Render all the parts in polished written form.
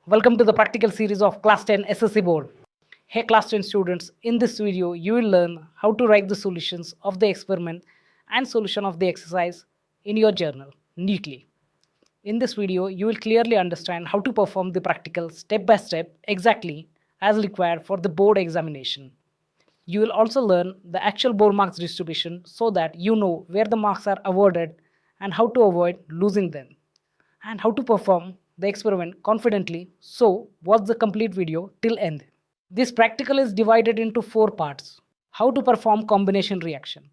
Welcome to the practical series of Class 10 SSC Board. Hey Class 10 students, in this video you will learn how to write the solutions of the experiment and solution of the exercise in your journal neatly. In this video you will clearly understand how to perform the practical step by step exactly as required for the board examination. You will also learn the actual board marks distribution so that you know where the marks are awarded and how to avoid losing them, and how to perform the experiment confidently. So watch the complete video till end. This practical is divided into 4 parts. How to perform combination reaction.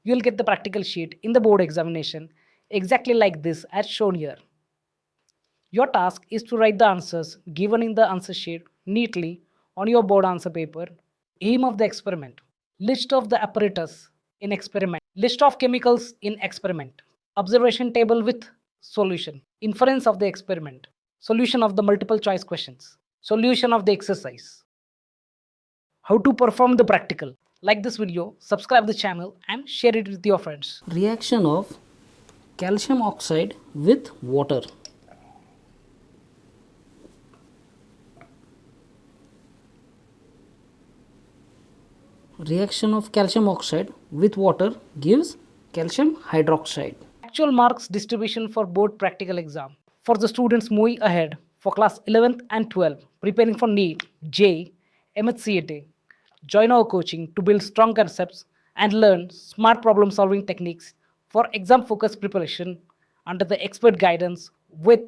You will get the practical sheet in the board examination exactly like this as shown here. Your task is to write the answers given in the answer sheet neatly on your board answer paper. Aim of the experiment. List of the apparatus in experiment. List of chemicals in experiment. Observation table with solution. Inference of the experiment. Solution of the multiple choice questions. Solution of the exercise. How to perform the practical. Like this video, subscribe the channel and share it with your friends. Reaction of calcium oxide with water. Reaction of calcium oxide with water gives calcium hydroxide. Actual marks distribution for board practical exam. For the students moving ahead for class 11th and 12th, preparing for NEET, JEE, MHCAT, join our coaching to build strong concepts and learn smart problem solving techniques for exam focused preparation under the expert guidance with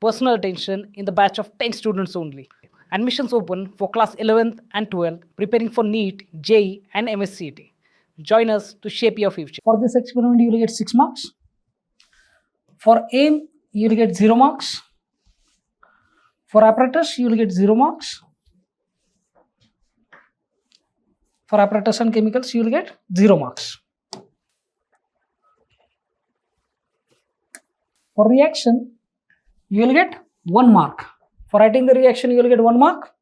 personal attention in the batch of 10 students only. Admissions open for class 11th and 12th, preparing for NEET, JEE, and MSCT. Join us to shape your future. For this experiment, you will get 6 marks. For aim, you will get 0 marks. For apparatus, you will get 0 marks. For apparatus and chemicals, you will get 0 marks. For reaction, you will get 1 mark. For writing the reaction, you will get 1 mark.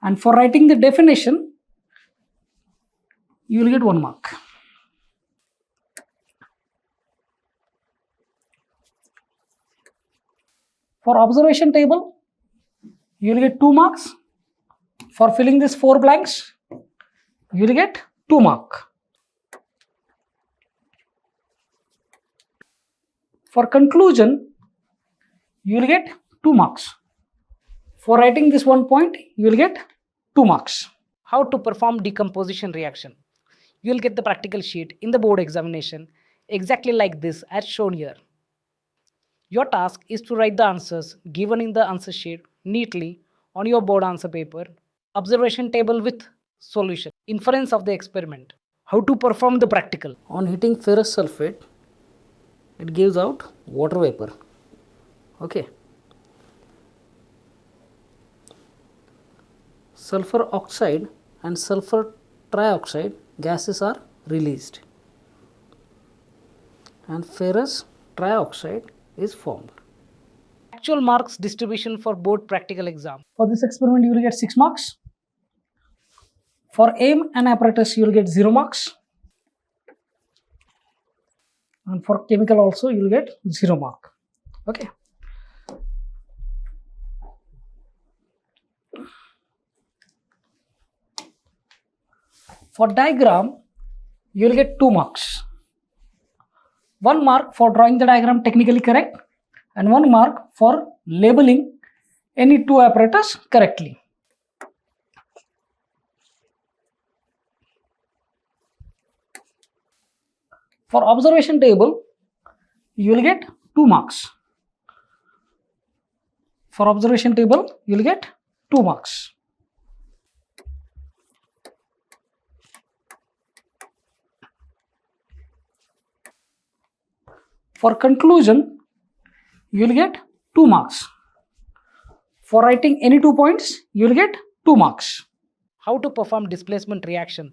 And for writing the definition, you will get 1 mark. For observation table, you will get 2 marks. For filling these 4 blanks, you will get 2 marks. For conclusion, you will get 2 marks. For writing this 1 point, you will get 2 marks. How to perform decomposition reaction. You will get the practical sheet in the board examination exactly like this as shown here. Your task is to write the answers given in the answer sheet neatly on your board answer paper. Observation table with solution. Inference of the experiment. How to perform the practical. On heating ferrous sulfate, it gives out water vapor. Okay. Sulfur oxide and sulfur trioxide gases are released, and ferrous trioxide is formed. Actual marks distribution for board practical exam. For this experiment, you will get 6 marks. For aim and apparatus, you will get 0 marks. And for chemical also, you will get 0 mark. Okay. For diagram, you will get 2 marks. 1 mark for drawing the diagram technically correct, and 1 mark for labeling any 2 apparatus correctly. For observation table, you will get 2 marks. For observation table, you will get 2 marks. For conclusion, you will get 2 marks. For writing any 2 points, you will get 2 marks. How to perform displacement reaction.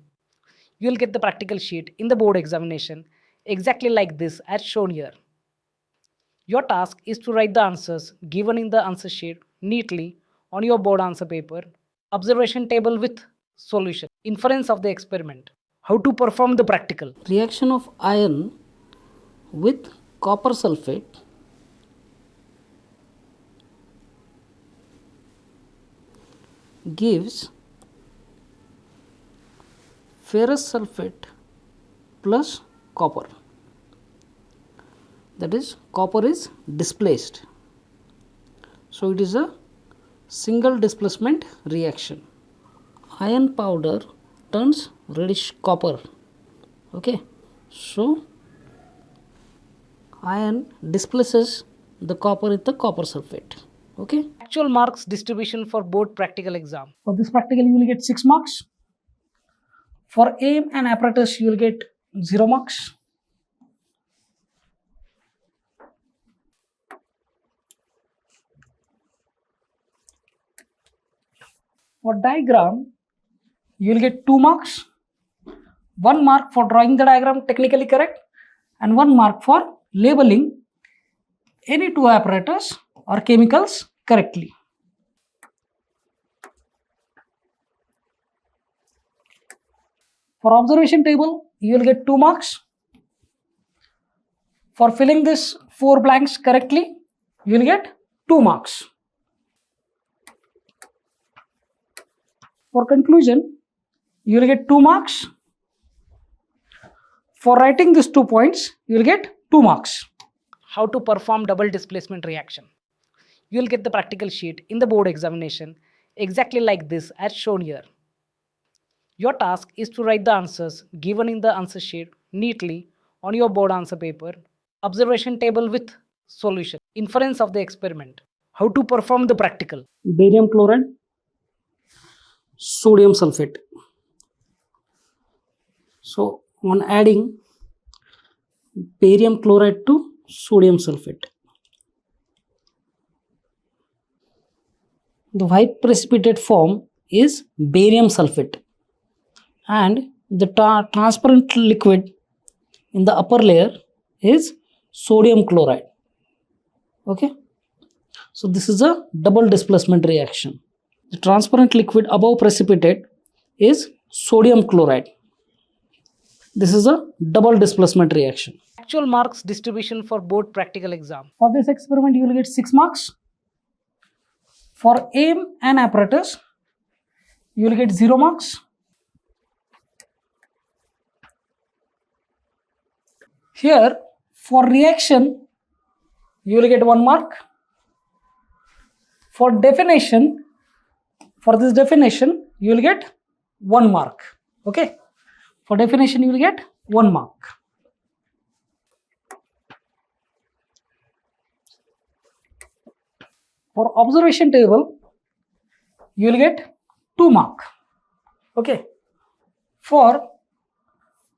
You will get the practical sheet in the board examination exactly like this as shown here. Your task is to write the answers given in the answer sheet neatly on your board answer paper. Observation table with solution. Inference of the experiment. How to perform the practical. Reaction of iron with copper sulfate gives ferrous sulfate plus copper. That is, copper is displaced. So it is a single displacement reaction. Iron powder turns reddish copper. Okay, so iron displaces the copper with the copper sulfate. Okay, Actual marks distribution for board practical exam. for this practical you will get 6 marks. For aim and apparatus you will get 0 marks. For diagram you will get 2 marks. 1 mark for drawing the diagram technically correct and 1 mark for labeling any two apparatus or chemicals correctly. For observation table, you will get 2 marks. For filling this 4 blanks correctly, you will get 2 marks. For conclusion, you will get 2 marks. For writing these 2 points, you will get 2 marks. How to perform double displacement reaction. You will get the practical sheet in the board examination exactly like this as shown here. Your task is to write the answers given in the answer sheet neatly on your board answer paper, observation table with solution, inference of the experiment, how to perform the practical. Barium chloride, sodium sulfate. So on adding barium chloride to sodium sulfate, the white precipitate form is barium sulfate and the transparent liquid in the upper layer is sodium chloride. Okay, so this is a double displacement reaction. The transparent liquid above precipitate is sodium chloride. This is a double displacement reaction. Actual marks distribution for board practical exam. For this experiment you will get 6 marks. For aim and apparatus you will get 0 marks. Here for reaction you will get 1 mark. For definition, for this definition you will get 1 mark. Okay, for definition you will get 1 mark. For observation table you will get 2 mark. Okay, for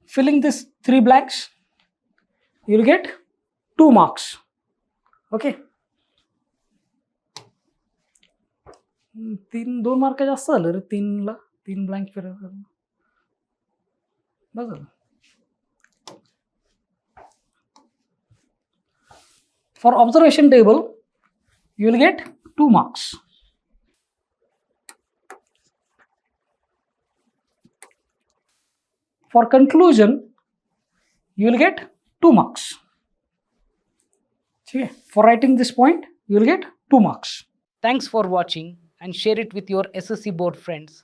filling this 3 blanks you will get 2 marks. Okay, 2 mark जास्त झालं रे. 3 blank फिरव बघ. For observation table you will get 2 marks. For conclusion you will get 2 marks. Okay. For writing this point you will get 2 marks. Thanks for watching and share it with your SSC board friends.